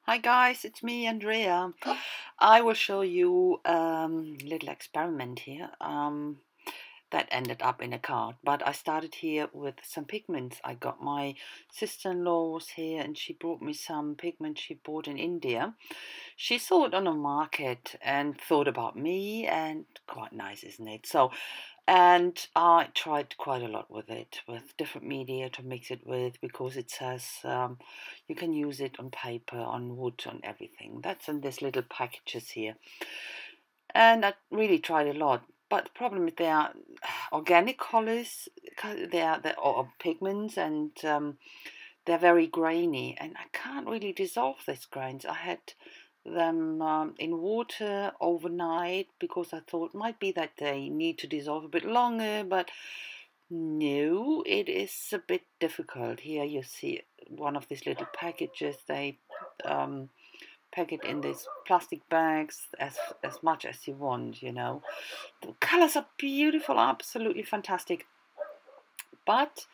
Hi guys, it's me, Andrea. I will show you a little experiment here that ended up in a card. But I started here with some pigments. I got my sister-in-law was here and she brought me some pigments she bought in India. She saw it on a market and thought about me, and quite nice, isn't it? And I tried quite a lot with it, with different media to mix it with, because it says you can use it on paper, on wood, on everything. That's in these little packages here. And I really tried a lot. But the problem is they are organic colors, or pigments, and they're very grainy, and I can't really dissolve these grains. I had them in water overnight because I thought might be that they need to dissolve a bit longer, but no, it is a bit difficult. Here you see one of these little packages. They pack it in these plastic bags as much as you want, you know. The colors are beautiful, absolutely fantastic, but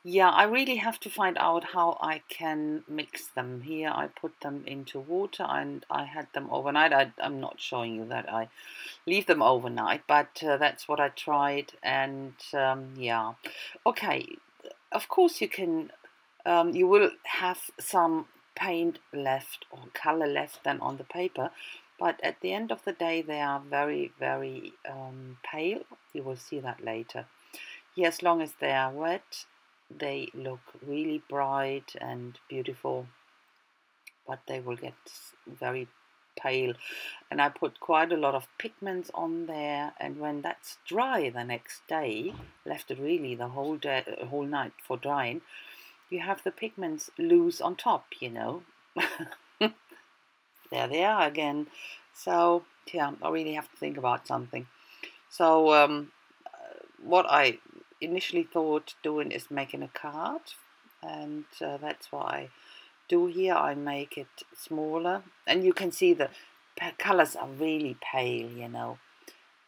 yeah, I really have to find out how I can mix them. Here I put them into water and I had them overnight. I'm not showing you that I leave them overnight, but that's what I tried. And yeah, okay, of course you will have some paint left or color left then on the paper, but at the end of the day they are very, very pale. You will see that later. Yeah, as long as they are wet, they look really bright and beautiful, but they will get very pale. And I put quite a lot of pigments on there, and when that's dry the next day, left it really the whole day, whole night for drying, you have the pigments loose on top, you know. There they are again. So yeah, I really have to think about something. So what I initially thought doing is making a card, and that's what I do here. I make it smaller, and you can see the colors are really pale, you know,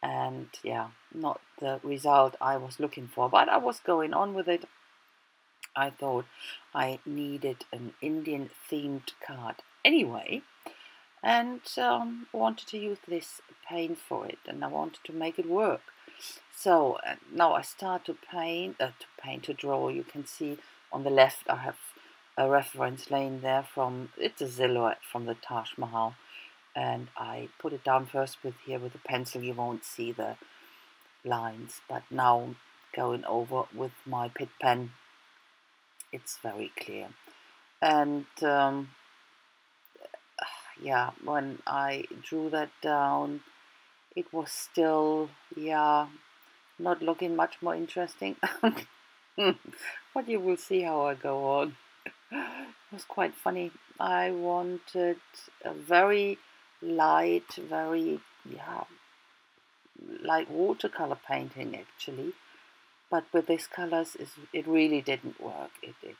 and yeah, not the result I was looking for, but I was going on with it. I thought I needed an Indian themed card anyway, and wanted to use this paint for it, and I wanted to make it work. So now I start to draw. You can see on the left I have a reference laying there it's a silhouette from the Taj Mahal, and I put it down first with a pencil. You won't see the lines, but now going over with my Pit pen, it's very clear. And yeah, when I drew that down, it was still, yeah, not looking much more interesting. But you will see how I go on. It was quite funny. I wanted a very light, very, yeah, light watercolor painting actually. But with these colors, it really didn't work. It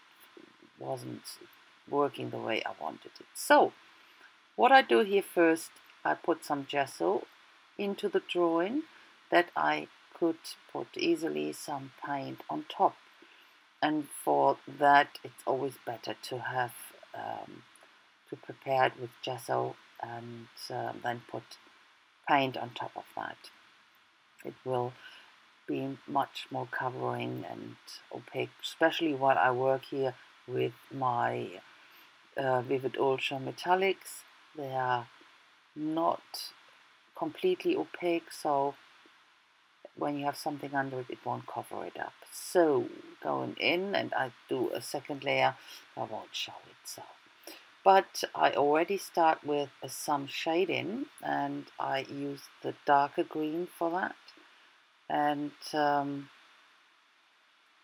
wasn't working the way I wanted it. So what I do here first, I put some gesso into the drawing that I could put easily some paint on top. And for that, it's always better to have to prepare it with gesso and then put paint on top of that. It will be much more covering and opaque, especially while I work here with my Vivid Ultra metallics. They are not completely opaque, so when you have something under it, it won't cover it up. So going in, and I do a second layer, I won't show it. So, but I already start with some shading, and I use the darker green for that, and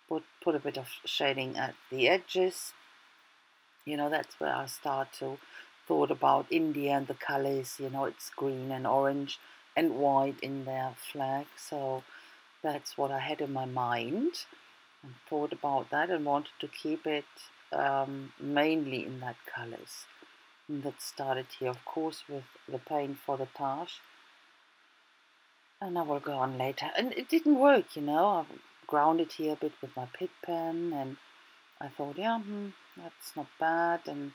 put a bit of shading at the edges. You know, that's where I start to thought about India and the colors. You know, it's green and orange and white in their flag. So that's what I had in my mind and thought about that and wanted to keep it mainly in that colors. And that started here, of course, with the paint for the Taj. And I will go on later. And it didn't work, you know. I grounded here a bit with my Pit pen, and I thought, yeah, that's not bad. And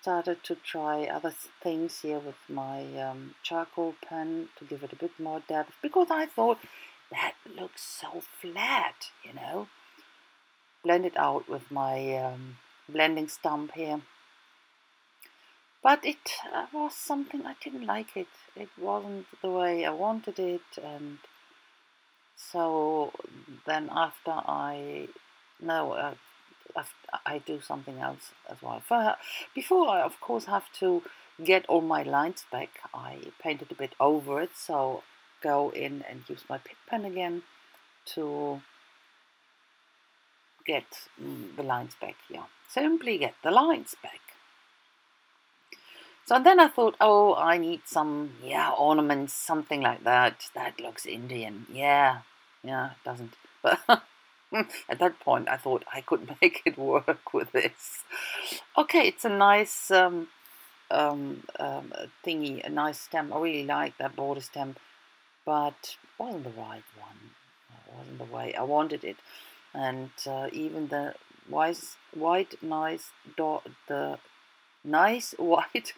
started to try other things here with my charcoal pen to give it a bit more depth, because I thought that looks so flat, you know. Blend it out with my blending stump here. But it was something I didn't like it. It wasn't the way I wanted it, and so then after I do something else as well. Before I, of course, have to get all my lines back, I painted a bit over it, so go in and use my Pick pen again to get the lines back. Yeah, simply get the lines back. So then I thought, oh, I need some, ornaments, something like that. That looks Indian. Yeah, it doesn't. But at that point, I thought I could make it work with this. Okay, it's a nice thingy, a nice stem. I really like that border stem, but it wasn't the right one. It wasn't the way I wanted it. And even the nice white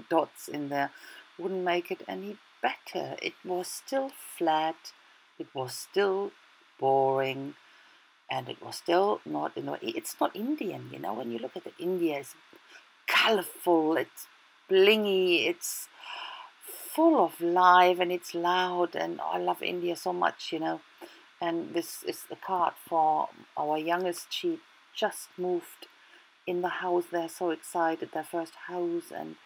dots in there wouldn't make it any better. It was still flat, it was still boring, and it was still not, it's not Indian, you know. When you look at it, India is colorful, it's blingy, it's full of life, and it's loud, and I love India so much, you know. And this is the card for our youngest. She just moved in the house. They're so excited, their first house, and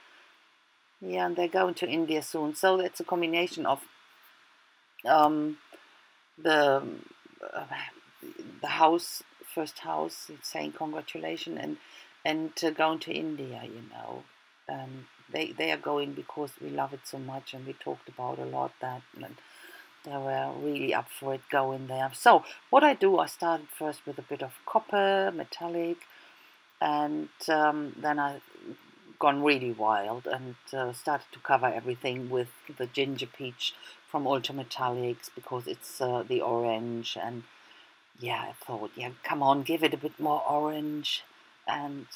and they're going to India soon. So it's a combination of the uh, first house, saying congratulations, and going to India, you know. They are going because we love it so much, and we talked about a lot that, and they were really up for it going there. So what I do, I started first with a bit of copper, metallic, and then I gone really wild and started to cover everything with the ginger peach from Ultra Metallics, because it's the orange, and I thought, come on, give it a bit more orange, and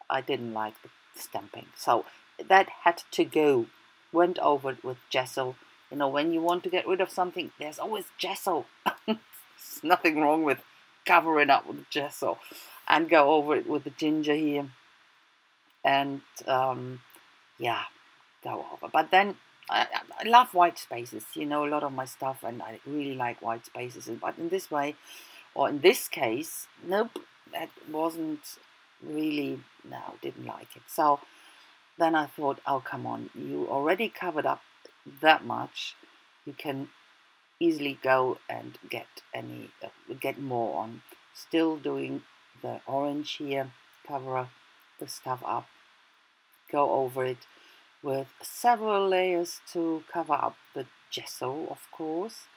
I didn't like the stamping, so that had to go. Went over it with gesso. You know, when you want to get rid of something, there's always gesso. There's nothing wrong with covering up with gesso, and go over it with the ginger here, and go over. But then I love white spaces, you know, a lot of my stuff, and I really like white spaces. But in this way, or in this case, nope, that wasn't really, no, didn't like it. So then I thought, oh, come on, you already covered up that much, you can easily go and get more on. Still doing the orange here, cover the stuff up, go over it with several layers to cover up the gesso, of course,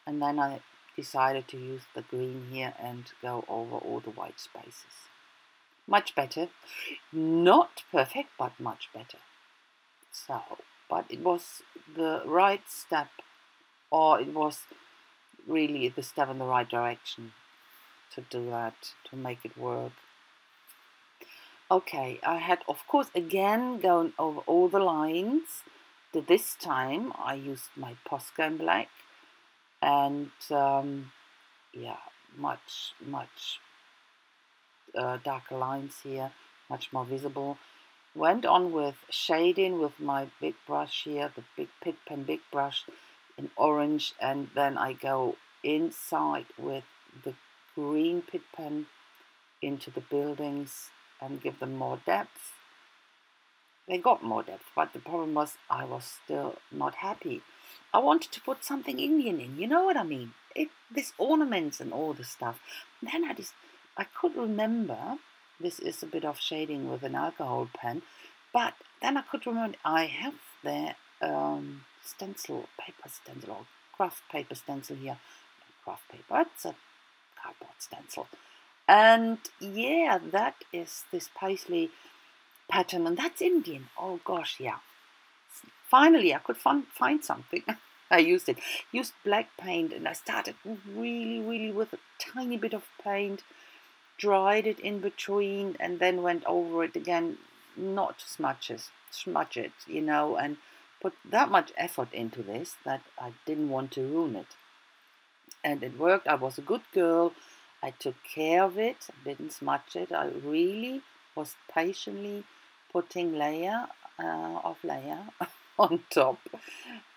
and then I decided to use the green here and go over all the white spaces. Much better. Not perfect, but much better. So, but it was the right step, or it was really the step in the right direction to do that, to make it work. Okay, I had, of course, again going over all the lines. This time I used my Posca black, and much darker lines here, much more visible. Went on with shading with my big brush here, the big Pick pen big brush in orange, and then I go inside with the green Pick pen into the buildings and give them more depth. They got more depth, but the problem was I was still not happy. I wanted to put something Indian in, you know what I mean? This ornaments and all this stuff. And then I could remember, this is a bit of shading with an alcohol pen, but then I could remember I have the paper stencil, or craft paper stencil here. Craft paper, it's a cardboard stencil. And that is this paisley pattern, and that's Indian. Oh gosh, yeah. Finally, I could find something. I used black paint, and I started really, really with a tiny bit of paint, dried it in between, and then went over it again, not to smudge it, you know, and put that much effort into this that I didn't want to ruin it. And it worked. I was a good girl. I took care of it. I didn't smudge it. I really was patiently putting layer of layer on top.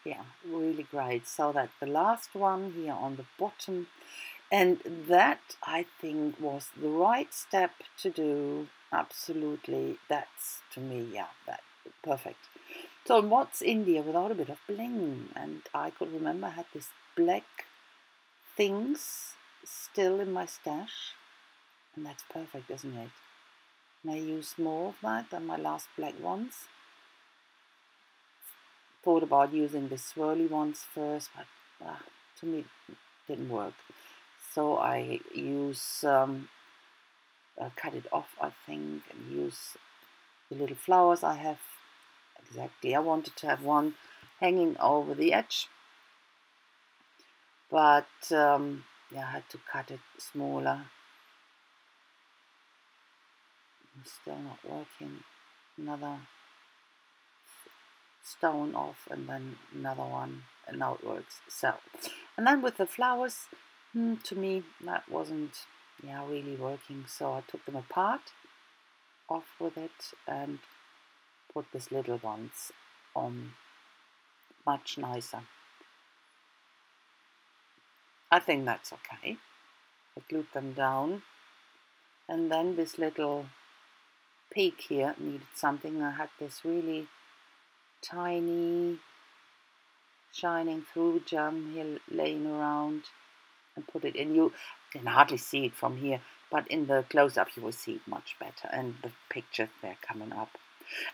Yeah, really great. So that the last one here on the bottom, and that I think was the right step to do. Absolutely, that's to me, yeah, that perfect. So what's India without a bit of bling? And I could remember I had this black things still in my stash, and that's perfect, isn't it? And I use more of that than my last black ones. Thought about using the swirly ones first, but to me it didn't work. So I use cut it off, I think, and use the little flowers I have. Exactly, I wanted to have one hanging over the edge, but yeah, I had to cut it smaller. It's still not working. Another stone off, and then another one, and now it works. So, and then with the flowers, to me that wasn't, yeah, really working. So I took them apart, off with it, and put these little ones on. Much nicer. I think that's okay. I glued them down, and then this little peak here needed something. I had this really tiny shining through gem here laying around, and put it in. You can hardly see it from here, but in the close-up you will see it much better, and the pictures they're coming up.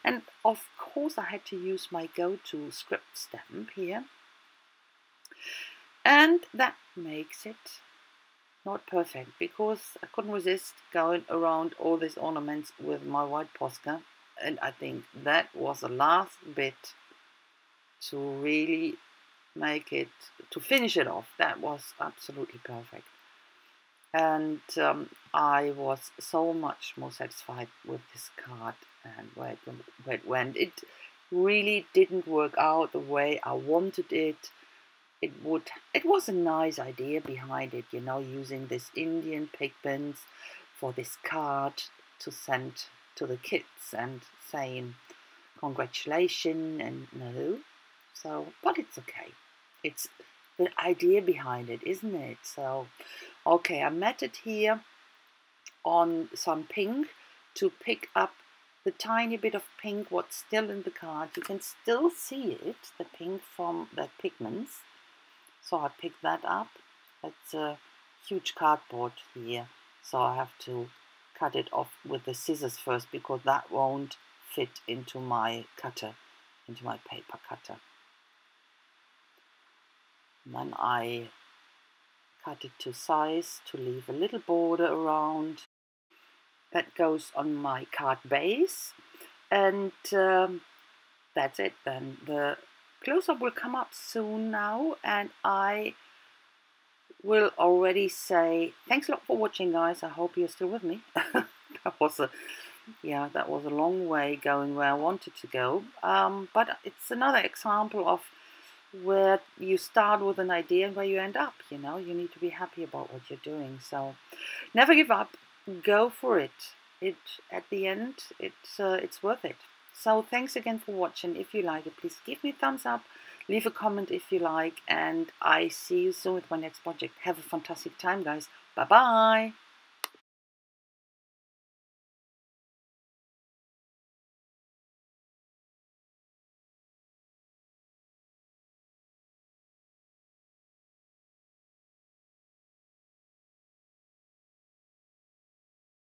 And of course I had to use my go-to script stamp here, and that makes it not perfect, because I couldn't resist going around all these ornaments with my white Posca, and I think that was the last bit to really make it, to finish it off. That was absolutely perfect, and I was so much more satisfied with this card and where it went. It really didn't work out the way I wanted it. It was a nice idea behind it, you know, using this Indian pigments for this card to send to the kids and saying congratulations and no. So, but it's okay. It's the idea behind it, isn't it? So, okay, I met it here on some pink to pick up the tiny bit of pink what's still in the card. You can still see it, the pink from the pigments. So I picked that up. It's a huge cardboard here, so I have to cut it off with the scissors first, because that won't fit into my cutter, into my paper cutter. And then I cut it to size to leave a little border around. That goes on my card base, and that's it then. The close-up will come up soon now, and I will already say thanks a lot for watching, guys. I hope you're still with me. that was a long way going where I wanted to go, but it's another example of where you start with an idea and where you end up. You know, you need to be happy about what you're doing, so never give up, go for it. At the end, it's worth it. So thanks again for watching. If you like it, please give me a thumbs up, leave a comment if you like, and I see you soon with my next project. Have a fantastic time, guys. Bye bye.